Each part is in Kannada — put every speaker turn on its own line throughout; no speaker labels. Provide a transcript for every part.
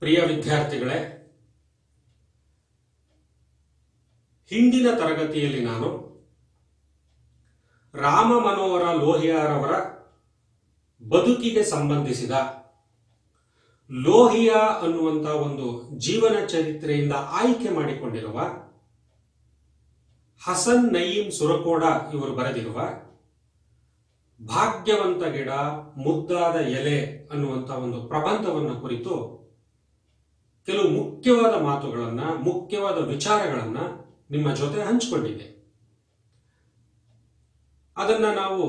ಪ್ರಿಯ ವಿದ್ಯಾರ್ಥಿಗಳೇ, ಹಿಂದಿನ ತರಗತಿಯಲ್ಲಿ ನಾನು ರಾಮ ಮನೋಹರ ಲೋಹಿಯಾರವರ ಬದುಕಿಗೆ ಸಂಬಂಧಿಸಿದ ಲೋಹಿಯಾ ಅನ್ನುವಂಥ ಒಂದು ಜೀವನ ಚರಿತ್ರೆಯಿಂದ ಆಯ್ಕೆ ಮಾಡಿಕೊಂಡಿರುವ ಹಸನ್ ನಯೀಂ ಸುರಕೋಡ ಇವರು ಬರೆದಿರುವ ಭಾಗ್ಯವಂತ ಗಿಡ ಮುದ್ದಾದ ಎಲೆ ಅನ್ನುವಂಥ ಒಂದು ಪ್ರಬಂಧವನ್ನು ಕುರಿತು ಕೆಲವು ಮುಖ್ಯವಾದ ಮಾತುಗಳನ್ನ, ಮುಖ್ಯವಾದ ವಿಚಾರಗಳನ್ನ ನಿಮ್ಮ ಜೊತೆ ಹಂಚಿಕೊಂಡಿದ್ದೆ. ಅದನ್ನ ನಾವು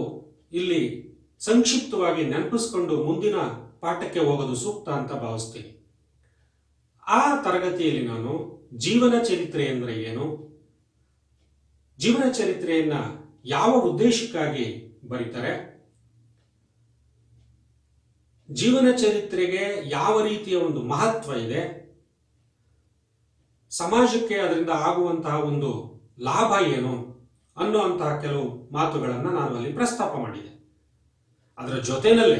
ಇಲ್ಲಿ ಸಂಕ್ಷಿಪ್ತವಾಗಿ ನೆನಪಿಸಿಕೊಂಡು ಮುಂದಿನ ಪಾಠಕ್ಕೆ ಹೋಗೋದು ಸೂಕ್ತ ಅಂತ ಭಾವಿಸ್ತೀನಿ. ಆ ತರಗತಿಯಲ್ಲಿ ನಾನು ಜೀವನ ಚರಿತ್ರೆ ಅಂದ್ರೆ ಏನು, ಜೀವನ ಚರಿತ್ರೆಯನ್ನ ಯಾವ ಉದ್ದೇಶಕ್ಕಾಗಿ ಬರೀತಾರೆ, ಜೀವನ ಚರಿತ್ರೆಗೆ ಯಾವ ರೀತಿಯ ಒಂದು ಮಹತ್ವ ಇದೆ, ಸಮಾಜಕ್ಕೆ ಅದರಿಂದ ಆಗುವಂತಹ ಒಂದು ಲಾಭ ಏನು ಅನ್ನುವಂತಹ ಕೆಲವು ಮಾತುಗಳನ್ನು ನಾನು ಅಲ್ಲಿ ಪ್ರಸ್ತಾಪ ಮಾಡಿದೆ. ಅದರ ಜೊತೆಯಲ್ಲೇ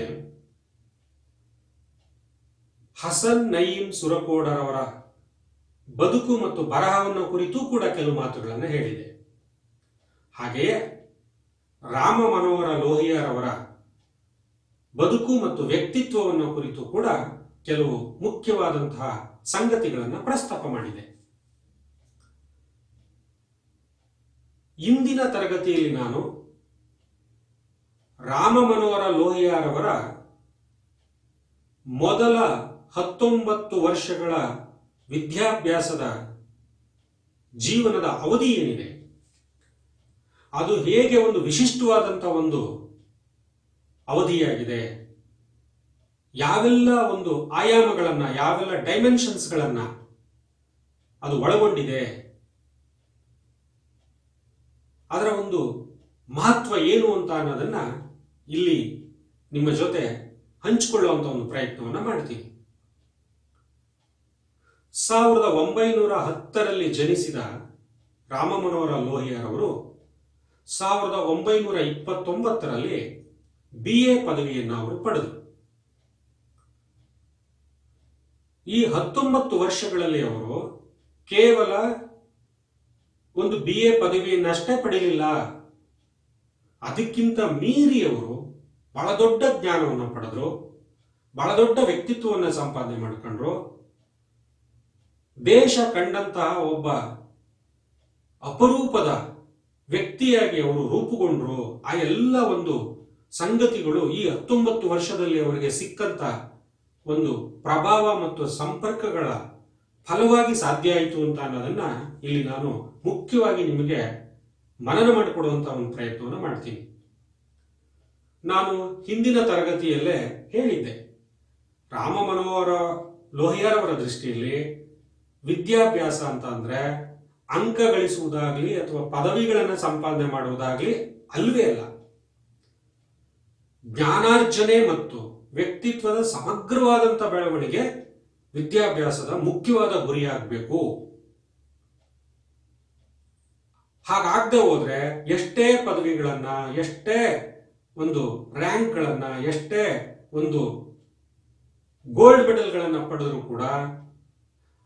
ಹಸನ್ ನಯೀಂ ಸುರಕೋಡರವರ ಬದುಕು ಮತ್ತು ಬರಹವನ್ನು ಕುರಿತು ಕೂಡ ಕೆಲವು ಮಾತುಗಳನ್ನು ಹೇಳಿದೆ. ಹಾಗೆಯೇ ರಾಮ ಮನೋಹರ ಲೋಹಿಯಾರವರ ಬದುಕು ಮತ್ತು ವ್ಯಕ್ತಿತ್ವವನ್ನು ಕುರಿತು ಕೂಡ ಕೆಲವು ಮುಖ್ಯವಾದಂತಹ ಸಂಗತಿಗಳನ್ನು ಪ್ರಸ್ತಾಪ ಮಾಡಿದೆ. ಇಂದಿನ ತರಗತಿಯಲ್ಲಿ ನಾನು ರಾಮ ಮನೋಹರ ಲೋಹಿಯಾರವರ ಮೊದಲ 19 ವರ್ಷಗಳ ವಿದ್ಯಾಭ್ಯಾಸದ ಜೀವನದ ಅವಧಿ ಏನಿದೆ, ಅದು ಹೇಗೆ ಒಂದು ವಿಶಿಷ್ಟವಾದಂಥ ಒಂದು ಅವಧಿಯಾಗಿದೆ, ಯಾವೆಲ್ಲ ಒಂದು ಆಯಾಮಗಳನ್ನ, ಯಾವೆಲ್ಲ ಡೈಮೆನ್ಷನ್ಸ್ಗಳನ್ನ ಅದು ಒಳಗೊಂಡಿದೆ, ಅದರ ಒಂದು ಮಹತ್ವ ಏನು ಅಂತ ಅನ್ನೋದನ್ನ ಇಲ್ಲಿ ನಿಮ್ಮ ಜೊತೆ ಹಂಚಿಕೊಳ್ಳುವಂತ ಒಂದು ಪ್ರಯತ್ನವನ್ನ ಮಾಡ್ತೀನಿ. 1910ರಲ್ಲಿ ಜನಿಸಿದ ರಾಮ ಮನೋಹರ ಲೋಹಿಯಾರವರು 1929ರಲ್ಲಿ BA ಪದವಿಯನ್ನು ಅವರು ಪಡೆದರು. ಈ 19 ವರ್ಷಗಳಲ್ಲಿ ಅವರು ಕೇವಲ ಒಂದು BA ಪದವಿಯನ್ನಷ್ಟೇ ಪಡೆಯಲಿಲ್ಲ, ಅದಕ್ಕಿಂತ ಮೀರಿ ಅವರು ಬಹಳ ದೊಡ್ಡ ಜ್ಞಾನವನ್ನು ಪಡೆದ್ರು, ಬಹಳ ದೊಡ್ಡ ವ್ಯಕ್ತಿತ್ವವನ್ನು ಸಂಪಾದನೆ ಮಾಡಿಕೊಂಡ್ರು. ದೇಶ ಕಂಡಂತಹ ಒಬ್ಬ ಅಪರೂಪದ ವ್ಯಕ್ತಿಯಾಗಿ ಅವರು ರೂಪುಗೊಂಡ್ರು. ಆ ಎಲ್ಲ ಒಂದು ಸಂಗತಿಗಳು ಈ 19 ವರ್ಷದಲ್ಲಿ ಅವರಿಗೆ ಸಿಕ್ಕಂತ ಒಂದು ಪ್ರಭಾವ ಮತ್ತು ಸಂಪರ್ಕಗಳ ಫಲವಾಗಿ ಸಾಧ್ಯ ಆಯಿತು ಅಂತ ಅನ್ನೋದನ್ನ ಇಲ್ಲಿ ನಾನು ಮುಖ್ಯವಾಗಿ ನಿಮಗೆ ಮನನ ಮಾಡಿಕೊಡುವಂತಹ ಒಂದು ಪ್ರಯತ್ನವನ್ನು ಮಾಡ್ತೀನಿ. ನಾನು ಹಿಂದಿನ ತರಗತಿಯಲ್ಲೇ ಹೇಳಿದ್ದೆ, ರಾಮ ಮನೋಹರ ಲೋಹಿಯಾರವರ ದೃಷ್ಟಿಯಲ್ಲಿ ವಿದ್ಯಾಭ್ಯಾಸ ಅಂತ ಅಂದ್ರೆ ಅಂಕ ಗಳಿಸುವುದಾಗ್ಲಿ ಅಥವಾ ಪದವಿಗಳನ್ನು ಸಂಪಾದನೆ ಮಾಡುವುದಾಗ್ಲಿ ಅಲ್ವೇ ಅಲ್ಲ. ಜ್ಞಾನಾರ್ಜನೆ ಮತ್ತು ವ್ಯಕ್ತಿತ್ವದ ಸಮಗ್ರವಾದಂಥ ಬೆಳವಣಿಗೆ ವಿದ್ಯಾಭ್ಯಾಸದ ಮುಖ್ಯವಾದ ಗುರಿಯಾಗಬೇಕು. ಹಾಗಾಗದೆ ಹೋದ್ರೆ ಎಷ್ಟೇ ಪದವಿಗಳನ್ನ, ಎಷ್ಟೇ ಒಂದು ರ್ಯಾಂಕ್ಗಳನ್ನ, ಎಷ್ಟೇ ಒಂದು ಗೋಲ್ಡ್ ಮೆಡಲ್ಗಳನ್ನ ಪಡೆದರೂ ಕೂಡ,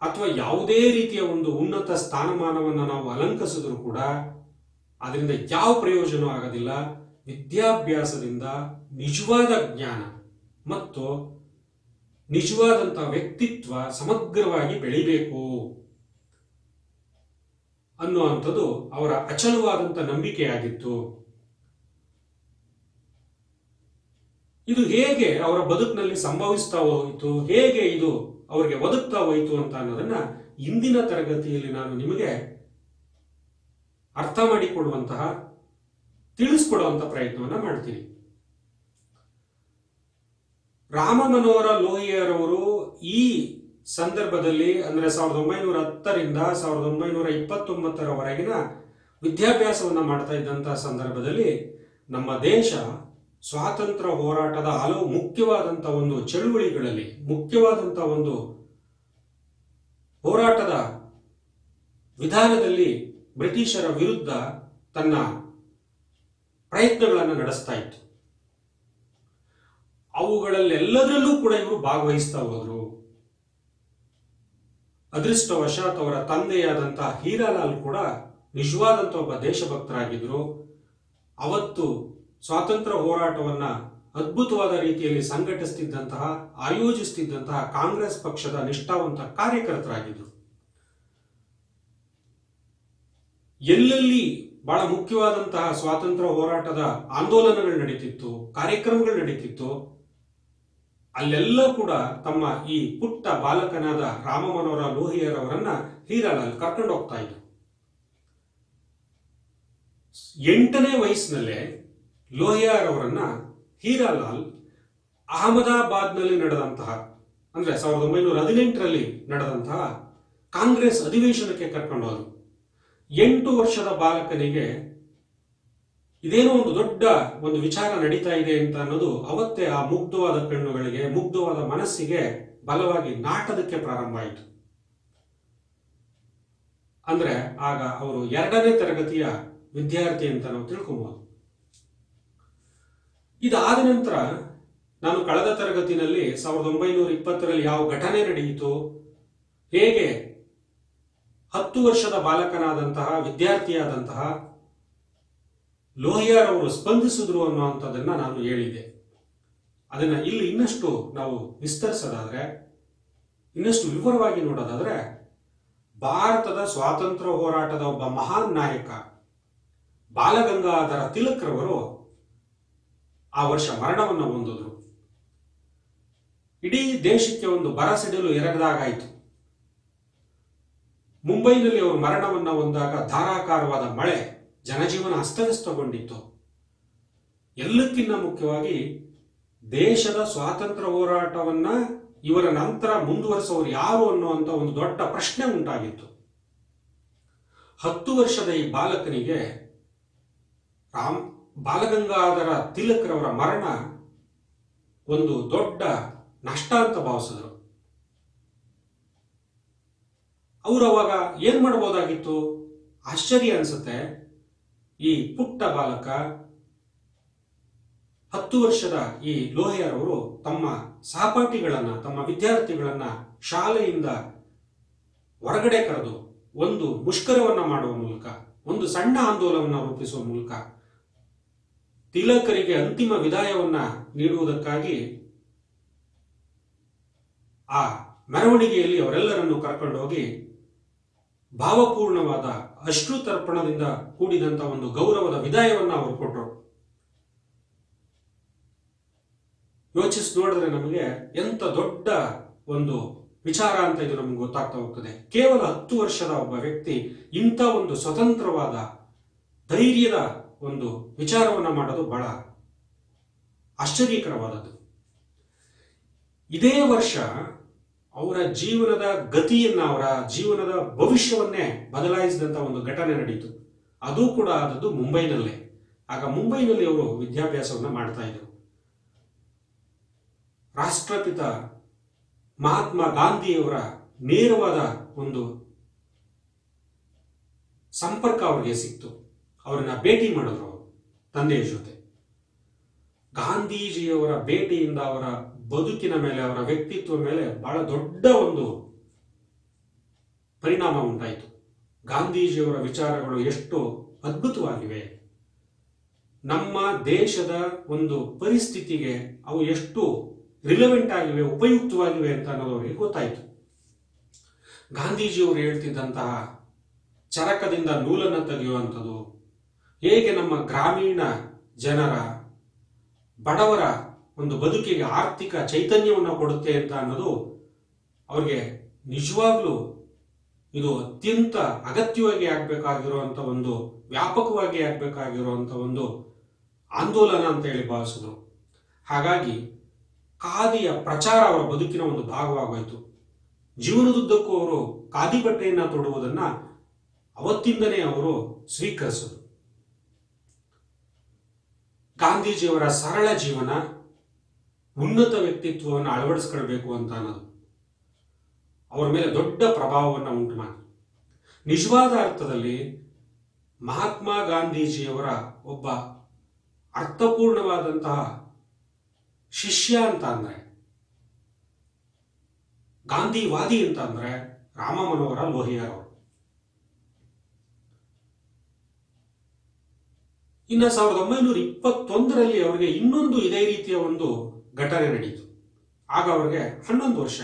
ಅಥವಾ ಯಾವುದೇ ರೀತಿಯ ಒಂದು ಉನ್ನತ ಸ್ಥಾನಮಾನವನ್ನು ನಾವು ಅಲಂಕರಿಸಿದ್ರು ಕೂಡ ಅದರಿಂದ ಯಾವ ಪ್ರಯೋಜನ ಆಗೋದಿಲ್ಲ. ವಿದ್ಯಾಭ್ಯಾಸದಿಂದ ನಿಜವಾದ ಜ್ಞಾನ ಮತ್ತು ನಿಜವಾದಂಥ ವ್ಯಕ್ತಿತ್ವ ಸಮಗ್ರವಾಗಿ ಬೆಳಿಬೇಕು ಅನ್ನುವಂಥದ್ದು ಅವರ ಅಚಲವಾದಂಥ ನಂಬಿಕೆಯಾಗಿತ್ತು. ಇದು ಹೇಗೆ ಅವರ ಬದುಕಿನಲ್ಲಿ ಸಂಭವಿಸ್ತಾ ಹೋಯಿತು, ಹೇಗೆ ಇದು ಅವರಿಗೆ ಒದಗ್ತಾ ಹೋಯಿತು ಅಂತ ಅನ್ನೋದನ್ನ ಇಂದಿನ ತರಗತಿಯಲ್ಲಿ ನಾನು ನಿಮಗೆ ಅರ್ಥ ಮಾಡಿಕೊಡುವಂತಹ, ತಿಳಿಸ್ಕೊಡುವಂತಹ ಪ್ರಯತ್ನವನ್ನ ಮಾಡ್ತೀನಿ. ರಾಮ ಮನೋಹರ ಲೋಹಿಯಾರವರು ಈ ಸಂದರ್ಭದಲ್ಲಿ ಅಂದ್ರೆ 1910ರಿಂದ 1929ರವರೆಗಿನ ವಿದ್ಯಾಭ್ಯಾಸವನ್ನ ಮಾಡ್ತಾ ಇದ್ದಂತಹ ಸಂದರ್ಭದಲ್ಲಿ ನಮ್ಮ ದೇಶ ಸ್ವಾತಂತ್ರ್ಯ ಹೋರಾಟದ ಹಲವು ಮುಖ್ಯವಾದಂಥ ಒಂದು ಚಳುವಳಿಗಳಲ್ಲಿ, ಮುಖ್ಯವಾದಂಥ ಒಂದು ಹೋರಾಟದ ವಿಧಾನದಲ್ಲಿ ಬ್ರಿಟಿಷರ ವಿರುದ್ಧ ತನ್ನ ಪ್ರಯತ್ನಗಳನ್ನು ನಡೆಸ್ತಾ ಇತ್ತು. ಅವುಗಳಲ್ಲೆಲ್ಲದರಲ್ಲೂ ಕೂಡ ಇವರು ಭಾಗವಹಿಸ್ತಾ ಹೋದ್ರು. ಅದೃಷ್ಟವಶಾತ್ ಅವರ ತಂದೆಯಾದಂತಹ ಹೀರಾಲಾಲ್ ಕೂಡ ನಿಜವಾದಂಥ ಒಬ್ಬ ದೇಶಭಕ್ತರಾಗಿದ್ರು. ಅವತ್ತು ಸ್ವಾತಂತ್ರ್ಯ ಹೋರಾಟವನ್ನ ಅದ್ಭುತವಾದ ರೀತಿಯಲ್ಲಿ ಸಂಘಟಿಸುತ್ತಿದ್ದಂತಹ, ಆಯೋಜಿಸುತ್ತಿದ್ದಂತಹ ಕಾಂಗ್ರೆಸ್ ಪಕ್ಷದ ನಿಷ್ಠಾವಂತ ಕಾರ್ಯಕರ್ತರಾಗಿದ್ದರು. ಎಲ್ಲೆಲ್ಲಿ ಬಹಳ ಮುಖ್ಯವಾದಂತಹ ಸ್ವಾತಂತ್ರ್ಯ ಹೋರಾಟದ ಆಂದೋಲನಗಳು ನಡೀತಿತ್ತು, ಕಾರ್ಯಕ್ರಮಗಳು ನಡೀತಿತ್ತು, ಅಲ್ಲೆಲ್ಲ ಕೂಡ ತಮ್ಮ ಈ ಪುಟ್ಟ ಬಾಲಕನಾದ ರಾಮ ಮನೋಹರ ಲೋಹಿಯರ್ ಅವರನ್ನ ಹೀರಾಲಾಲ್ ಕರ್ಕೊಂಡು ಹೋಗ್ತಾ ಇದ್ರು. 8ನೇ ವಯಸ್ಸಿನಲ್ಲೇ ಲೋಹಿಯಾರ್ ಅವರನ್ನ ಹೀರಾಲಾಲ್ ಅಹಮದಾಬಾದ್ನಲ್ಲಿ ನಡೆದಂತಹ, ಅಂದ್ರೆ 1918ರಲ್ಲಿ ನಡೆದಂತಹ ಕಾಂಗ್ರೆಸ್ ಅಧಿವೇಶನಕ್ಕೆ ಕರ್ಕೊಂಡು ಹೋದರು. 8 ವರ್ಷದ ಬಾಲಕನಿಗೆ ಇದೇನೋ ಒಂದು ದೊಡ್ಡ ಒಂದು ವಿಚಾರ ನಡೀತಾ ಇದೆ ಅಂತ ಅನ್ನೋದು ಅವತ್ತೇ ಆ ಮುಗ್ಧವಾದ ಕಣ್ಣುಗಳಿಗೆ, ಮುಗ್ಧವಾದ ಮನಸ್ಸಿಗೆ ಬಲವಾಗಿ ನಾಟದಕ್ಕೆ ಪ್ರಾರಂಭ ಆಯಿತು. ಅಂದ್ರೆ ಆಗ ಅವರು 2ನೇ ತರಗತಿಯ ವಿದ್ಯಾರ್ಥಿ ಅಂತ ನಾವು ತಿಳ್ಕೊಬಹುದು. ಇದಾದ ನಂತರ ನಾನು ಕಳೆದ ತರಗತಿನಲ್ಲಿ 1920ರಲ್ಲಿ ಯಾವ ಘಟನೆ ನಡೆಯಿತು, ಹೇಗೆ 10 ವರ್ಷದ ಬಾಲಕನಾದಂತಹ, ವಿದ್ಯಾರ್ಥಿಯಾದಂತಹ ಲೋಹಿಯಾರ್ ಅವರು ಸ್ಪಂದಿಸಿದ್ರು ಅನ್ನುವಂಥದ್ದನ್ನ ನಾನು ಹೇಳಿದ್ದೆ. ಅದನ್ನ ಇಲ್ಲಿ ಇನ್ನಷ್ಟು ನಾವು ವಿಸ್ತರಿಸೋದಾದ್ರೆ, ಇನ್ನಷ್ಟು ವಿವರವಾಗಿ ನೋಡೋದಾದ್ರೆ, ಭಾರತದ ಸ್ವಾತಂತ್ರ್ಯ ಹೋರಾಟದ ಒಬ್ಬ ಮಹಾನ್ ನಾಯಕ ಬಾಲಗಂಗಾಧರ ತಿಲಕ್ ರವರು ಆ ವರ್ಷ ಮರಣವನ್ನು ಹೊಂದಿದ್ರು. ಇಡೀ ದೇಶಕ್ಕೆ ಒಂದು ಬರಸಿಡಲು ಎರಗದಾಗಾಯಿತು. ಮುಂಬೈನಲ್ಲಿ ಅವರು ಮರಣವನ್ನು ಹೊಂದಾಗ ಧಾರಾಕಾರವಾದ ಮಳೆ, ಜನಜೀವನ ಅಸ್ತವ್ಯಸ್ತಗೊಂಡಿತ್ತು. ಎಲ್ಲಕ್ಕಿಂತ ಮುಖ್ಯವಾಗಿ ದೇಶದ ಸ್ವಾತಂತ್ರ್ಯ ಹೋರಾಟವನ್ನ ಇವರ ನಂತರ ಮುಂದುವರಿಸೋರು ಯಾರು ಅನ್ನುವಂಥ ಒಂದು ದೊಡ್ಡ ಪ್ರಶ್ನೆ ಉಂಟಾಗಿತ್ತು. 10 ವರ್ಷದ ಈ ಬಾಲಕನಿಗೆ ಬಾಲಗಂಗಾಧರ ತಿಲಕ್ ರವರ ಮರಣ ಒಂದು ದೊಡ್ಡ ನಷ್ಟ ಅಂತ ಭಾವಿಸಿದ್ರು. ಅವರು ಅವಾಗ ಏನ್ ಮಾಡಬಹುದಾಗಿತ್ತು? ಆಶ್ಚರ್ಯ ಅನ್ಸುತ್ತೆ. ಈ ಪುಟ್ಟ ಬಾಲಕ 10 ವರ್ಷದ ಈ ಲೋಹಿಯಾರ್ ಅವರು ತಮ್ಮ ಸಹಪಾಠಿಗಳನ್ನ, ತಮ್ಮ ವಿದ್ಯಾರ್ಥಿಗಳನ್ನ ಶಾಲೆಯಿಂದ ಹೊರಗಡೆ ಕರೆದು ಒಂದು ಮುಷ್ಕರವನ್ನ ಮಾಡುವ ಮೂಲಕ, ಒಂದು ಸಣ್ಣ ಆಂದೋಲನವನ್ನು ರೂಪಿಸುವ ಮೂಲಕ ತಿಲಕರಿಗೆ ಅಂತಿಮ ವಿದಾಯವನ್ನ ನೀಡುವುದಕ್ಕಾಗಿ ಆ ಮೆರವಣಿಗೆಯಲ್ಲಿ ಅವರೆಲ್ಲರನ್ನು ಕರ್ಕೊಂಡು ಹೋಗಿ ಭಾವಪೂರ್ಣವಾದ ಅಶ್ರು ತರ್ಪಣದಿಂದ ಕೂಡಿದಂತ ಒಂದು ಗೌರವದ ವಿದಾಯವನ್ನ ಅವರು ಕೊಟ್ಟರು. ಯೋಚಿಸಿ ನೋಡಿದ್ರೆ ನಮಗೆ ಎಂತ ದೊಡ್ಡ ಒಂದು ವಿಚಾರ ಅಂತ ಇದು ನಮ್ಗೆ ಗೊತ್ತಾಗ್ತಾ ಹೋಗ್ತದೆ. ಕೇವಲ 10 ವರ್ಷದ ಒಬ್ಬ ವ್ಯಕ್ತಿ ಇಂಥ ಒಂದು ಸ್ವತಂತ್ರವಾದ, ಧೈರ್ಯದ ಒಂದು ವಿಚಾರವನ್ನ ಮಾಡೋದು ಬಹಳ ಆಶ್ಚರ್ಯಕರವಾದದ್ದು. ಇದೇ ವರ್ಷ ಅವರ ಜೀವನದ ಗತಿಯನ್ನ, ಅವರ ಜೀವನದ ಭವಿಷ್ಯವನ್ನೇ ಬದಲಾಯಿಸಿದಂತ ಒಂದು ಘಟನೆ ನಡೀತು. ಅದು ಕೂಡ ಆದದ್ದು ಮುಂಬೈನಲ್ಲೇ. ಆಗ ಮುಂಬೈನಲ್ಲಿ ಅವರು ವಿದ್ಯಾಭ್ಯಾಸವನ್ನ ಮಾಡ್ತಾ ಇದ್ರು. ರಾಷ್ಟ್ರಪಿತ ಮಹಾತ್ಮ ಗಾಂಧಿಯವರ ನೇರವಾದ ಒಂದು ಸಂಪರ್ಕ ಅವರಿಗೆ ಸಿಕ್ತು. ಅವರನ್ನ ಭೇಟಿ ಮಾಡಿದ್ರು ಅವರು ತಂದೆಯ ಜೊತೆ. ಗಾಂಧೀಜಿಯವರ ಭೇಟಿಯಿಂದ ಅವರ ಬದುಕಿನ ಮೇಲೆ, ಅವರ ವ್ಯಕ್ತಿತ್ವ ಮೇಲೆ ಬಹಳ ದೊಡ್ಡ ಒಂದು ಪರಿಣಾಮ ಉಂಟಾಯಿತು. ಗಾಂಧೀಜಿಯವರ ವಿಚಾರಗಳು ಎಷ್ಟು ಅದ್ಭುತವಾಗಿವೆ, ನಮ್ಮ ದೇಶದ ಒಂದು ಪರಿಸ್ಥಿತಿಗೆ ಅವು ಎಷ್ಟು ರಿಲೆವೆಂಟ್ ಆಗಿವೆ, ಉಪಯುಕ್ತವಾಗಿವೆ ಅಂತ ಅನ್ನೋದು ಅವರಿಗೆ ಗೊತ್ತಾಯಿತು. ಗಾಂಧೀಜಿಯವರು ಹೇಳ್ತಿದ್ದಂತಹ ಚರಕದಿಂದ ನೂಲನ್ನು ತೆಗೆಯುವಂಥದ್ದು, ಹೇಗೆ ನಮ್ಮ ಗ್ರಾಮೀಣ ಜನರ, ಬಡವರ ಒಂದು ಬದುಕಿಗೆ ಆರ್ಥಿಕ ಚೈತನ್ಯವನ್ನು ಕೊಡುತ್ತೆ ಅಂತ ಅನ್ನೋದು ಅವ್ರಿಗೆ ನಿಜವಾಗ್ಲೂ ಇದು ಅತ್ಯಂತ ಅಗತ್ಯವಾಗಿ ಆಗ್ಬೇಕಾಗಿರುವಂತ ಒಂದು, ವ್ಯಾಪಕವಾಗಿ ಆಗ್ಬೇಕಾಗಿರುವಂತ ಒಂದು ಆಂದೋಲನ ಅಂತ ಹೇಳಿ ಭಾವಿಸಿದ್ರು. ಹಾಗಾಗಿ ಖಾದಿಯ ಪ್ರಚಾರ ಅವರ ಬದುಕಿನ ಒಂದು ಭಾಗವಾಗೋಯ್ತು. ಜೀವನದುದ್ದಕ್ಕೂ ಅವರು ಖಾದಿ ಬಟ್ಟೆಯನ್ನ ತೊಡುವುದನ್ನ ಅವತ್ತಿಂದನೇ ಅವರು ಸ್ವೀಕರಿಸಿದ್ರು. ಗಾಂಧೀಜಿಯವರ ಸರಳ ಜೀವನ, ಉನ್ನತ ವ್ಯಕ್ತಿತ್ವವನ್ನು ಅಳವಡಿಸ್ಕೊಳ್ಬೇಕು ಅಂತ ಅನ್ನೋದು ಅವರ ಮೇಲೆ ದೊಡ್ಡ ಪ್ರಭಾವವನ್ನು ಉಂಟು ಮಾಡಿ, ನಿಜವಾದ ಅರ್ಥದಲ್ಲಿ ಮಹಾತ್ಮ ಗಾಂಧೀಜಿಯವರ ಒಬ್ಬ ಅರ್ಥಪೂರ್ಣವಾದಂತಹ ಶಿಷ್ಯ ಅಂತ ಅಂದ್ರೆ, ಗಾಂಧಿವಾದಿ ಅಂತ ಅಂದ್ರೆ ರಾಮ ಮನೋಹರ ಲೋಹಿಯಾರ್ ಅವರು. ಇನ್ನು 1921ರಲ್ಲಿ ಅವರಿಗೆ ಇನ್ನೊಂದು ಇದೇ ರೀತಿಯ ಒಂದು ಘಟನೆ ನಡೆಯಿತು. ಆಗ ಅವರಿಗೆ 11 ವರ್ಷ.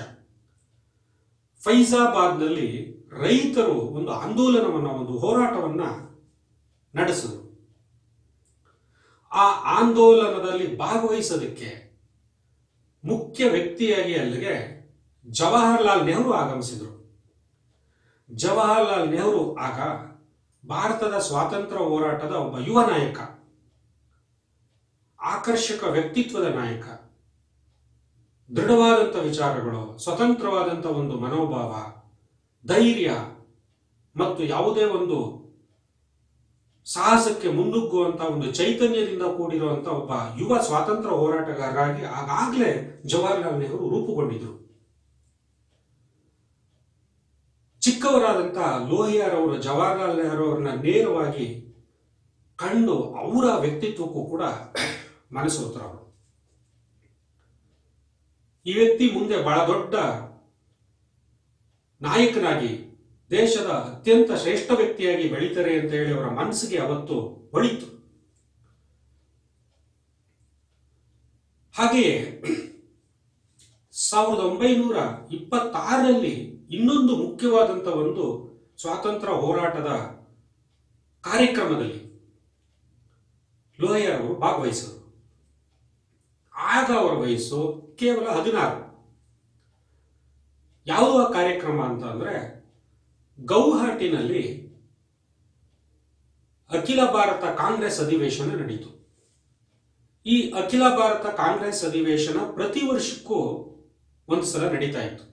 ಫೈಜಾಬಾದ್ನಲ್ಲಿ ರೈತರು ಒಂದು ಆಂದೋಲನವನ್ನ, ಒಂದು ಹೋರಾಟವನ್ನ ನಡೆಸಿದರು. ಆ ಆಂದೋಲನದಲ್ಲಿ ಭಾಗವಹಿಸೋದಕ್ಕೆ ಮುಖ್ಯ ವ್ಯಕ್ತಿಯಾಗಿ ಅಲ್ಲಿಗೆ ಜವಾಹರ್ಲಾಲ್ ನೆಹರು ಆಗಮಿಸಿದರು. ಜವಾಹರ್ಲಾಲ್ ನೆಹರು ಆಗ ಭಾರತದ ಸ್ವಾತಂತ್ರ್ಯ ಹೋರಾಟದ ಒಬ್ಬ ಯುವ ನಾಯಕ, ಆಕರ್ಷಕ ವ್ಯಕ್ತಿತ್ವದ ನಾಯಕ, ದೃಢವಾದಂಥ ವಿಚಾರಗಳು, ಸ್ವತಂತ್ರವಾದಂಥ ಒಂದು ಮನೋಭಾವ, ಧೈರ್ಯ ಮತ್ತು ಯಾವುದೇ ಒಂದು ಸಾಹಸಕ್ಕೆ ಮುನ್ನುಗ್ಗುವಂತ ಒಂದು ಚೈತನ್ಯದಿಂದ ಕೂಡಿರುವಂತ ಒಬ್ಬ ಯುವ ಸ್ವಾತಂತ್ರ್ಯ ಹೋರಾಟಗಾರರಾಗಿ ಆಗಾಗಲೇ ಜವಾಹರ್ಲಾಲ್ ನೆಹರು ರೂಪುಗೊಂಡಿದ್ರು. ಚಿಕ್ಕವರಾದಂಥ ಲೋಹಿಯಾರ್ ಅವರು ಜವಾಹರ್ಲಾಲ್ ನೆಹರು ಅವರನ್ನ ನೇರವಾಗಿ ಕಂಡು ಅವರ ವ್ಯಕ್ತಿತ್ವಕ್ಕೂ ಕೂಡ ಮನಸೋತರವರು. ಈ ವ್ಯಕ್ತಿ ಮುಂದೆ ಬಹಳ ದೊಡ್ಡ ನಾಯಕನಾಗಿ, ದೇಶದ ಅತ್ಯಂತ ಶ್ರೇಷ್ಠ ವ್ಯಕ್ತಿಯಾಗಿ ಬೆಳೀತಾರೆ ಅಂತ ಹೇಳಿ ಅವರ ಮನಸ್ಸಿಗೆ ಅವತ್ತು ಹೊಳಿತು. ಹಾಗೆಯೇ 1926ರಲ್ಲಿ ಇನ್ನೊಂದು ಮುಖ್ಯವಾದಂಥ ಒಂದು ಸ್ವಾತಂತ್ರ್ಯ ಹೋರಾಟದ ಕಾರ್ಯಕ್ರಮದಲ್ಲಿ ಲೋಹಿಯಾರ್ ಅವರು ಭಾಗವಹಿಸಿದರು. ಆಗ ಅವರ ವಯಸ್ಸು ಕೇವಲ 16. ಯಾವುದೋ ಕಾರ್ಯಕ್ರಮ ಅಂತ ಅಂದ್ರೆ ಗೌಹಾಟಿನಲ್ಲಿ ಅಖಿಲ ಭಾರತ ಕಾಂಗ್ರೆಸ್ ಅಧಿವೇಶನ ನಡೆಯಿತು. ಈ ಅಖಿಲ ಭಾರತ ಕಾಂಗ್ರೆಸ್ ಅಧಿವೇಶನ ಪ್ರತಿ ವರ್ಷಕ್ಕೂ ಒಂದು ಸಲ ನಡೀತಾ ಇತ್ತು.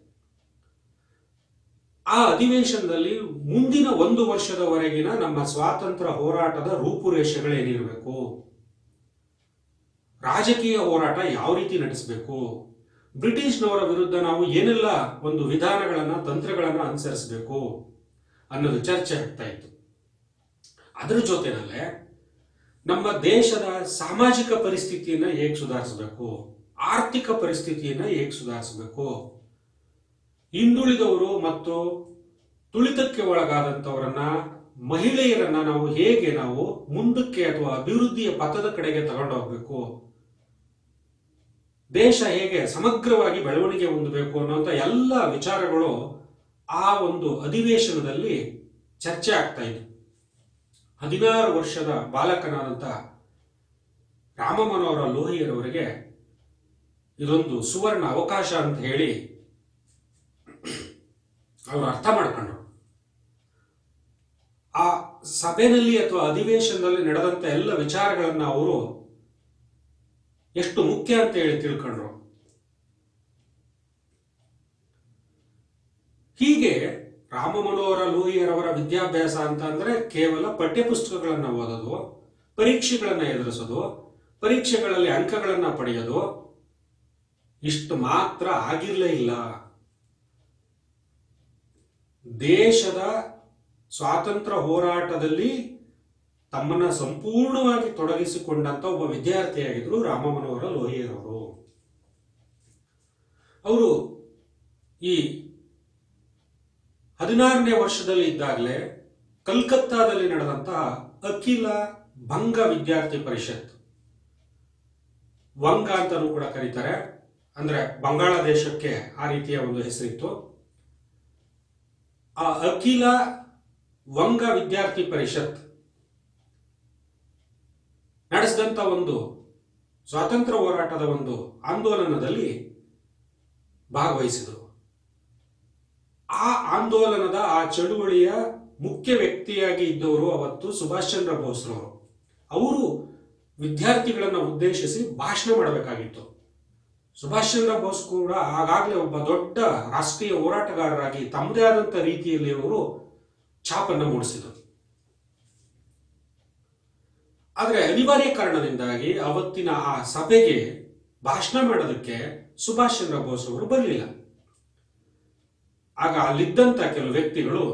ಆ ಅಧಿವೇಶನದಲ್ಲಿ ಮುಂದಿನ 1 ವರ್ಷದವರೆಗಿನ ನಮ್ಮ ಸ್ವಾತಂತ್ರ್ಯ ಹೋರಾಟದ ರೂಪುರೇಷೆಗಳೇನಿರಬೇಕು, ರಾಜಕೀಯ ಹೋರಾಟ ಯಾವ ರೀತಿ ನಡೆಸಬೇಕು, ಬ್ರಿಟಿಷ್ನವರ ವಿರುದ್ಧ ನಾವು ಏನೆಲ್ಲ ಒಂದು ವಿಧಾನಗಳನ್ನ, ತಂತ್ರಗಳನ್ನ ಅನುಸರಿಸಬೇಕು ಅನ್ನೋದು ಚರ್ಚೆ ಆಗ್ತಾ ಇತ್ತು. ಅದರ ಜೊತೆನಲ್ಲೇ ನಮ್ಮ ದೇಶದ ಸಾಮಾಜಿಕ ಪರಿಸ್ಥಿತಿಯನ್ನ ಹೇಗೆ ಸುಧಾರಿಸಬೇಕು, ಆರ್ಥಿಕ ಪರಿಸ್ಥಿತಿಯನ್ನ ಹೇಗೆ ಸುಧಾರಿಸಬೇಕು, ಹಿಂದುಳಿದವರು ಮತ್ತು ತುಳಿತಕ್ಕೆ ಒಳಗಾದಂಥವರನ್ನ, ಮಹಿಳೆಯರನ್ನ ನಾವು ಮುಂದಕ್ಕೆ ಅಥವಾ ಅಭಿವೃದ್ಧಿಯ ಪಥದ ಕಡೆಗೆ ತಗೊಂಡೋಗ್ಬೇಕು, ದೇಶ ಹೇಗೆ ಸಮಗ್ರವಾಗಿ ಬೆಳವಣಿಗೆ ಹೊಂದಬೇಕು ಅನ್ನೋಂಥ ಎಲ್ಲ ವಿಚಾರಗಳು ಆ ಒಂದು ಅಧಿವೇಶನದಲ್ಲಿ ಚರ್ಚೆ ಆಗ್ತಾ ಇತ್ತು. 16 ವರ್ಷದ ಬಾಲಕನಾದಂಥ ರಾಮ ಮನೋಹರ ಲೋಹಿಯಾರ್ ಅವರಿಗೆ ಇದೊಂದು ಸುವರ್ಣ ಅವಕಾಶ ಅಂತ ಹೇಳಿ ಅವರು ಅರ್ಥ ಮಾಡ್ಕೊಂಡ್ರು. ಆ ಸಭೆಯಲ್ಲಿ ಅಥವಾ ಅಧಿವೇಶನದಲ್ಲಿ ನಡೆದಂತ ಎಲ್ಲ ವಿಚಾರಗಳನ್ನ ಅವರು ಎಷ್ಟು ಮುಖ್ಯ ಅಂತ ಹೇಳಿ ತಿಳ್ಕೊಂಡ್ರು. ಹೀಗೆ ರಾಮ ಮನೋಹರ ಲೋಹಿಯಾರ್ ಅವರ ವಿದ್ಯಾಭ್ಯಾಸ ಅಂತ ಅಂದ್ರೆ ಕೇವಲ ಪಠ್ಯಪುಸ್ತಕಗಳನ್ನ ಓದೋದು, ಪರೀಕ್ಷೆಗಳನ್ನ ಎದುರಿಸೋದು, ಪರೀಕ್ಷೆಗಳಲ್ಲಿ ಅಂಕಗಳನ್ನ ಪಡೆಯೋದು ಇಷ್ಟು ಮಾತ್ರ ಆಗಿರಲೇ ಇಲ್ಲ. ದೇಶದ ಸ್ವಾತಂತ್ರ್ಯ ಹೋರಾಟದಲ್ಲಿ ತಮ್ಮನ್ನ ಸಂಪೂರ್ಣವಾಗಿ ತೊಡಗಿಸಿಕೊಂಡಂತ ಒಬ್ಬ ವಿದ್ಯಾರ್ಥಿಯಾಗಿದ್ರು ರಾಮ ಮನೋಹರ ಲೋಹಿಯಾರ್ ಅವರು. ಅವರು ಈ 16ನೇ ವರ್ಷದಲ್ಲಿ ಇದ್ದಾಗಲೇ ಕಲ್ಕತ್ತಾದಲ್ಲಿ ನಡೆದಂತಹ ಅಖಿಲ ಬಂಗ ವಿದ್ಯಾರ್ಥಿ ಪರಿಷತ್, ವಂಗ ಅಂತಾನೂ ಕೂಡ ಕರೀತಾರೆ, ಅಂದ್ರೆ ಬಂಗಾಳ ದೇಶಕ್ಕೆ ಆ ರೀತಿಯ ಒಂದು ಹೆಸರಿತ್ತು. ಆ ಅಖಿಲ ವಂಗ ವಿದ್ಯಾರ್ಥಿ ಪರಿಷತ್ ನಡೆಸಿದಂತ ಒಂದು ಸ್ವಾತಂತ್ರ್ಯ ಹೋರಾಟದ ಒಂದು ಆಂದೋಲನದಲ್ಲಿ ಭಾಗವಹಿಸಿದರು. ಆ ಆಂದೋಲನದ, ಆ ಚಳುವಳಿಯ ಮುಖ್ಯ ವ್ಯಕ್ತಿಯಾಗಿ ಇದ್ದವರು ಅವತ್ತು ಸುಭಾಷ್ ಚಂದ್ರ ಬೋಸ್ರವರು. ಅವರು ವಿದ್ಯಾರ್ಥಿಗಳನ್ನು ಉದ್ದೇಶಿಸಿ ಭಾಷಣ ಮಾಡಬೇಕಾಗಿತ್ತು. ಸುಭಾಷ್ ಚಂದ್ರ ಬೋಸ್ ಕೂಡ ಆಗಾಗಲೇ ಒಬ್ಬ ದೊಡ್ಡ ರಾಷ್ಟ್ರೀಯ ಹೋರಾಟಗಾರರಾಗಿ ತಮ್ಮದೇ ಆದಂಥ ರೀತಿಯಲ್ಲಿ ಅವರು ಛಾಪನ್ನು ಮೂಡಿಸಿದರು. ಆದರೆ ಅನಿವಾರ್ಯ ಕಾರಣದಿಂದಾಗಿ ಅವತ್ತಿನ ಆ ಸಭೆಗೆ ಭಾಷಣ ಮಾಡೋದಕ್ಕೆ ಸುಭಾಷ್ ಚಂದ್ರ ಬೋಸ್ ಅವರು ಬರಲಿಲ್ಲ. ಆಗ ಅಲ್ಲಿದ್ದಂಥ ಕೆಲವು ವ್ಯಕ್ತಿಗಳು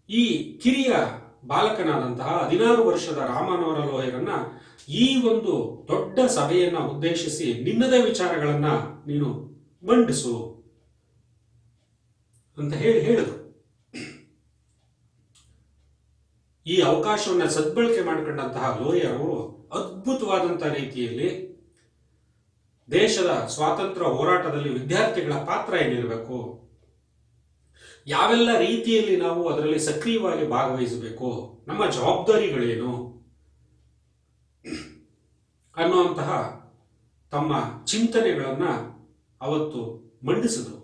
ಈ ಕಿರಿಯ ಬಾಲಕನಾದಂತಹ 16 ವರ್ಷದ ರಾಮ ಮನೋಹರ ಲೋಹಿಯಾರನ್ನ ಈ ಒಂದು ದೊಡ್ಡ ಸಭೆಯನ್ನ ಉದ್ದೇಶಿಸಿ ನಿನ್ನದೇ ವಿಚಾರಗಳನ್ನ ನೀನು ಮಂಡಿಸು, ಅಂತ ಹೇಳಿದರು. ಈ ಅವಕಾಶವನ್ನು ಸದ್ಬಳಕೆ ಮಾಡಿಕೊಂಡಂತಹ ಲೋಹಿಯರ್ ಅವರು ಅದ್ಭುತವಾದಂತಹ ರೀತಿಯಲ್ಲಿ ದೇಶದ ಸ್ವಾತಂತ್ರ್ಯ ಹೋರಾಟದಲ್ಲಿ ವಿದ್ಯಾರ್ಥಿಗಳ ಪಾತ್ರ ಏನಿರಬೇಕು, ಯಾವೆಲ್ಲ ರೀತಿಯಲ್ಲಿ ನಾವು ಅದರಲ್ಲಿ ಸಕ್ರಿಯವಾಗಿ ಭಾಗವಹಿಸಬೇಕು, ನಮ್ಮ ಜವಾಬ್ದಾರಿಗಳೇನು ಅನ್ನುವಂತಹ ತಮ್ಮ ಚಿಂತನೆಗಳನ್ನು ಅವತ್ತು ಮಂಡಿಸಿದರು.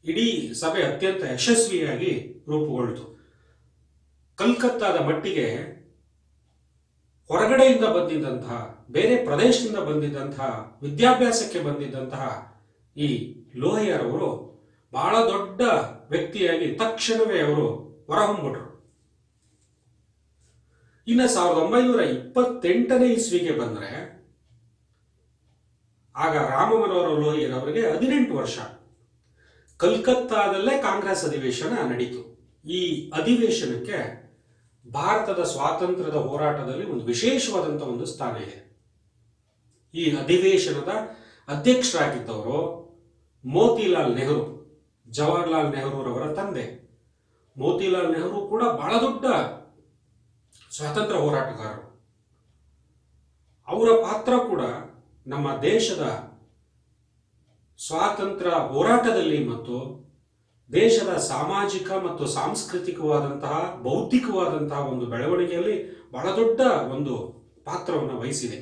ಇಡೀ ಸಭೆ ಅತ್ಯಂತ ಯಶಸ್ವಿಯಾಗಿ ರೂಪುಗೊಳ್ಳಿತು. ಕಲ್ಕತ್ತಾದ ಮಟ್ಟಿಗೆ ಹೊರಗಡೆಯಿಂದ ಬಂದಿದ್ದಂತಹ, ಬೇರೆ ಪ್ರದೇಶದಿಂದ ಬಂದಿದ್ದಂತಹ, ವಿದ್ಯಾಭ್ಯಾಸಕ್ಕೆ ಬಂದಿದ್ದಂತಹ ಈ ಲೋಹಿಯರ್ ಅವರು ಬಹಳ ದೊಡ್ಡ ವ್ಯಕ್ತಿಯಾಗಿ ತಕ್ಷಣವೇ ಅವರು ಹೊರಹೊಮ್ಬಿಟ್ರು. ಇನ್ನು 1928ನೇ ಇಸ್ವಿಗೆ ಬಂದರೆ ಆಗ ರಾಮಮನೋಹರ ಲೋಹಿಯರ್ ಅವರಿಗೆ 18 ವರ್ಷ. ಕಲ್ಕತ್ತಾದಲ್ಲೇ ಕಾಂಗ್ರೆಸ್ ಅಧಿವೇಶನ ನಡೀತು. ಈ ಅಧಿವೇಶನಕ್ಕೆ ಭಾರತದ ಸ್ವಾತಂತ್ರ್ಯದ ಹೋರಾಟದಲ್ಲಿ ಒಂದು ವಿಶೇಷವಾದಂತಹ ಒಂದು ಸ್ಥಾನ ಇದೆ. ಈ ಅಧಿವೇಶನದ ಅಧ್ಯಕ್ಷರಾಗಿದ್ದವರು ಮೋತಿಲಾಲ್ ನೆಹರು, ಜವಾಹರ್ಲಾಲ್ ನೆಹರೂರವರ ತಂದೆ. ಮೋತಿಲಾಲ್ ನೆಹರು ಕೂಡ ಬಹಳ ದೊಡ್ಡ ಸ್ವಾತಂತ್ರ್ಯ ಹೋರಾಟಗಾರರು. ಅವರ ಪಾತ್ರ ಕೂಡ ನಮ್ಮ ದೇಶದ ಸ್ವಾತಂತ್ರ್ಯ ಹೋರಾಟದಲ್ಲಿ ಮತ್ತು ದೇಶದ ಸಾಮಾಜಿಕ ಮತ್ತು ಸಾಂಸ್ಕೃತಿಕವಾದಂತಹ, ಬೌದ್ಧಿಕವಾದಂತಹ ಒಂದು ಬೆಳವಣಿಗೆಯಲ್ಲಿ ಬಹಳ ದೊಡ್ಡ ಒಂದು ಪಾತ್ರವನ್ನು ವಹಿಸಿದೆ.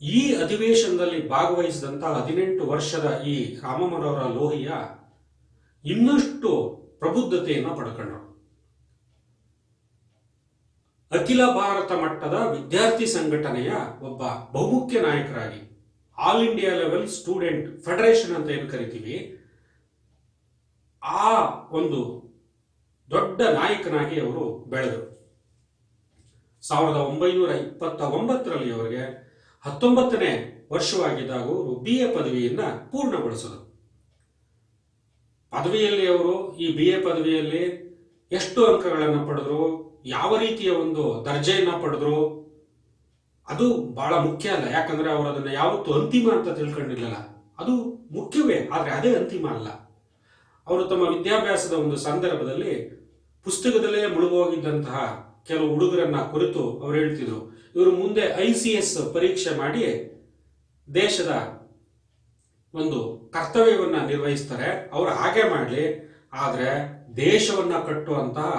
ಈ ಅಧಿವೇಶನದಲ್ಲಿ ಭಾಗವಹಿಸಿದಂತಹ 18 ವರ್ಷದ ಈ ರಾಮಮನೋಹರ ಲೋಹಿಯ ಇನ್ನಷ್ಟು ಪ್ರಬುದ್ಧತೆಯನ್ನು ಪಡ್ಕೊಂಡರು. ಅಖಿಲ ಭಾರತ ಮಟ್ಟದ ವಿದ್ಯಾರ್ಥಿ ಸಂಘಟನೆಯ ಒಬ್ಬ ಬಹುಮುಖ್ಯ ನಾಯಕರಾಗಿ, all India level student federation ಅಂತ ಏನು ಕರಿತೀವಿ, ಆ ಒಂದು ದೊಡ್ಡ ನಾಯಕನಾಗಿ ಅವರು ಬೆಳೆದರು. 1929ರಲ್ಲಿ ಅವರಿಗೆ 19ನೇ ವರ್ಷವಾಗಿದ್ದಾಗ ಅವರು BA ಪದವಿಯನ್ನ ಪೂರ್ಣಗೊಳಿಸಿದರು. ಪದವಿಯಲ್ಲಿ ಅವರು ಈ BA ಪದವಿಯಲ್ಲಿ ಎಷ್ಟು ಅಂಕಗಳನ್ನು ಪಡೆದ್ರು, ಯಾವ ರೀತಿಯ ಒಂದು ದರ್ಜೆಯನ್ನ ಪಡೆದ್ರು, ಅದು ಬಹಳ ಮುಖ್ಯ ಅಲ್ಲ. ಯಾಕಂದ್ರೆ ಅವರು ಅದನ್ನು ಯಾವತ್ತೂ ಅಂತಿಮ ಅಂತ ತಿಳ್ಕೊಂಡಿರಲಿಲ್ಲ. ಅದು ಮುಖ್ಯವೇ, ಆದರೆ ಅದೇ ಅಂತಿಮ ಅಲ್ಲ. ಅವರು ತಮ್ಮ ವಿದ್ಯಾಭ್ಯಾಸದ ಒಂದು ಸಂದರ್ಭದಲ್ಲಿ ಪುಸ್ತಕದಲ್ಲೇ ಮುಳುಗೋಗಿದ್ದಂತಹ ಕೆಲವು ಹುಡುಗರನ್ನ ಕುರಿತು ಅವರು ಹೇಳ್ತಿದ್ರು, ಇವರು ಮುಂದೆ ICS ಪರೀಕ್ಷೆ ಮಾಡಿ ದೇಶದ ಒಂದು ಕರ್ತವ್ಯವನ್ನ ನಿರ್ವಹಿಸ್ತಾರೆ, ಅವರು ಹಾಗೆ ಮಾಡಲಿ, ಆದರೆ ದೇಶವನ್ನ ಕಟ್ಟುವಂತಹ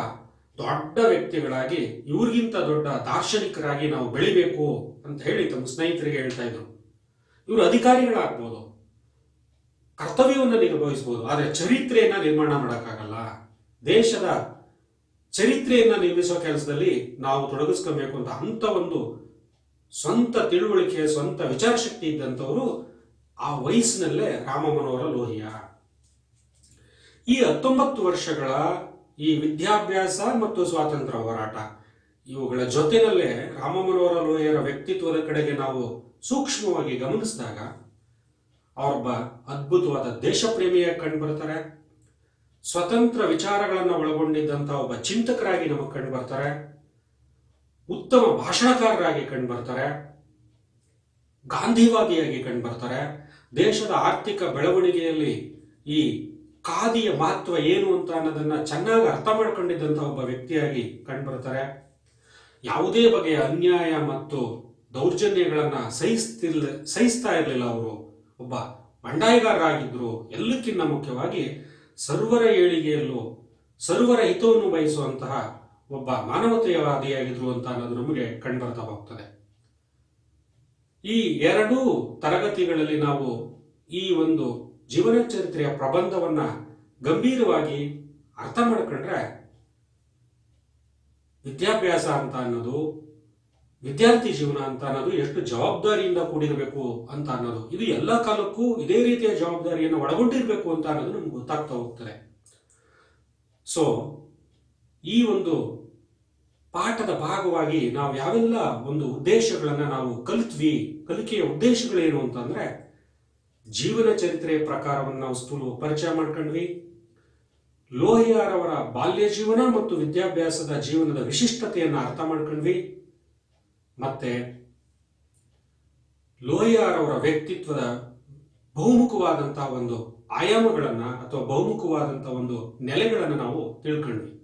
ದೊಡ್ಡ ವ್ಯಕ್ತಿಗಳಾಗಿ, ಇವ್ರಿಗಿಂತ ದೊಡ್ಡ ದಾರ್ಶನಿಕರಾಗಿ ನಾವು ಬೆಳಿಬೇಕು ಅಂತ ಹೇಳಿ ತಮ್ಮ ಸ್ನೇಹಿತರಿಗೆ ಹೇಳ್ತಾ ಇದ್ರು. ಇವರು ಅಧಿಕಾರಿಗಳಾಗ್ಬೋದು, ಕರ್ತವ್ಯವನ್ನು ನಿರ್ವಹಿಸಬಹುದು, ಆದರೆ ಚರಿತ್ರೆಯನ್ನ ನಿರ್ಮಾಣ ಮಾಡೋಕ್ಕಾಗಲ್ಲ. ದೇಶದ ಚರಿತ್ರೆಯನ್ನ ನಿರ್ಮಿಸುವ ಕೆಲಸದಲ್ಲಿ ನಾವು ತೊಡಗಿಸ್ಕೊಬೇಕು ಅಂತ ಒಂದು ಸ್ವಂತ ತಿಳುವಳಿಕೆ, ಸ್ವಂತ ವಿಚಾರಶಕ್ತಿ ಇದ್ದಂಥವರು ಆ ವಯಸ್ಸಿನಲ್ಲೇ ರಾಮಮನೋಹರ ಲೋಹಿಯ. ಈ 19 ವರ್ಷಗಳ ಈ ವಿದ್ಯಾಭ್ಯಾಸ ಮತ್ತು ಸ್ವಾತಂತ್ರ್ಯ ಹೋರಾಟ ಇವುಗಳ ಜೊತೆಯಲ್ಲೇ ರಾಮಮನೋಹರ ಲೋಹಿಯರ ವ್ಯಕ್ತಿತ್ವದ ಕಡೆಗೆ ನಾವು ಸೂಕ್ಷ್ಮವಾಗಿ ಗಮನಿಸಿದಾಗ ಅವರೊಬ್ಬ ಅದ್ಭುತವಾದ ದೇಶಪ್ರೇಮಿಯಾಗಿ ಕಂಡು ಬರ್ತಾರೆ. ಸ್ವತಂತ್ರ ವಿಚಾರಗಳನ್ನು ಒಳಗೊಂಡಿದ್ದಂತಹ ಒಬ್ಬ ಚಿಂತಕರಾಗಿ ನಮಗೆ ಕಂಡು ಬರ್ತಾರೆ. ಉತ್ತಮ ಭಾಷಣಕಾರರಾಗಿ ಕಂಡು ಬರ್ತಾರೆ. ಗಾಂಧಿವಾದಿಯಾಗಿ ಕಂಡು ಬರ್ತಾರೆ. ದೇಶದ ಆರ್ಥಿಕ ಬೆಳವಣಿಗೆಯಲ್ಲಿ ಈ ಖಾದಿಯ ಮಹತ್ವ ಏನು ಅಂತ ಅನ್ನೋದನ್ನ ಚೆನ್ನಾಗಿ ಅರ್ಥ ಮಾಡ್ಕೊಂಡಿದ್ದಂತಹ ಒಬ್ಬ ವ್ಯಕ್ತಿಯಾಗಿ ಕಂಡು ಬರ್ತಾರೆ. ಯಾವುದೇ ಬಗೆಯ ಅನ್ಯಾಯ ಮತ್ತು ದೌರ್ಜನ್ಯಗಳನ್ನ ಸಹಿಸ್ತಾ ಇರಲಿಲ್ಲ. ಅವರು ಒಬ್ಬ ಬಂಡಾಯಗಾರರಾಗಿದ್ರು. ಎಲ್ಲಕ್ಕಿಂತ ಮುಖ್ಯವಾಗಿ ಸರ್ವರ ಏಳಿಗೆಯಲ್ಲೂ ಸರ್ವರ ಹಿತವನ್ನು ಬಯಸುವಂತಹ ಒಬ್ಬ ಮಾನವತೆಯವಾದಿಯಾಗಿದ್ರು ಅಂತ ಅನ್ನೋದು ನಮಗೆ ಕಂಡುಬರ್ತಾ ಹೋಗ್ತದೆ. ಈ 2 ತರಗತಿಗಳಲ್ಲಿ ನಾವು ಈ ಒಂದು ಜೀವನ ಚರಿತ್ರೆಯ ಪ್ರಬಂಧವನ್ನ ಗಂಭೀರವಾಗಿ ಅರ್ಥ ಮಾಡ್ಕೊಂಡ್ರೆ ವಿದ್ಯಾಭ್ಯಾಸ ಅಂತ ಅನ್ನೋದು, ವಿದ್ಯಾರ್ಥಿ ಜೀವನ ಅಂತ ಅನ್ನೋದು ಎಷ್ಟು ಜವಾಬ್ದಾರಿಯಿಂದ ಕೂಡಿರಬೇಕು ಅಂತ ಅನ್ನೋದು, ಇದು ಎಲ್ಲ ಕಾಲಕ್ಕೂ ಇದೇ ರೀತಿಯ ಜವಾಬ್ದಾರಿಯನ್ನು ಒಳಗೊಂಡಿರಬೇಕು ಅಂತ ಅನ್ನೋದು ನಮ್ಗೆ ಗೊತ್ತಾಗ್ತಾ ಹೋಗ್ತದೆ. ಸೊ ಈ ಒಂದು ಪಾಠದ ಭಾಗವಾಗಿ ನಾವು ಯಾವೆಲ್ಲ ಒಂದು ಉದ್ದೇಶಗಳನ್ನ ನಾವು ಕಲಿತ್ವಿ, ಕಲಿಕೆಯ ಉದ್ದೇಶಗಳೇನು ಅಂತಂದ್ರೆ ಜೀವನ ಚರಿತ್ರೆಯ ಪ್ರಕಾರವನ್ನು ನಾವು ಸ್ಥೂಲ ಪರಿಚಯ ಮಾಡ್ಕೊಂಡ್ವಿ. ಲೋಹಿಯಾರ್ ಅವರ ಬಾಲ್ಯ ಜೀವನ ಮತ್ತು ವಿದ್ಯಾಭ್ಯಾಸದ ಜೀವನದ ವಿಶಿಷ್ಟತೆಯನ್ನು ಅರ್ಥ ಮಾಡ್ಕೊಂಡ್ವಿ. ಮತ್ತೆ ಲೋಹಿಯಾರ್ ಅವರ ವ್ಯಕ್ತಿತ್ವದ ಬಹುಮುಖವಾದಂತಹ ಒಂದು ಆಯಾಮಗಳನ್ನ ಅಥವಾ ಬಹುಮುಖವಾದಂತಹ ಒಂದು ನೆಲೆಗಳನ್ನ ನಾವು ತಿಳ್ಕೊಂಡ್ವಿ.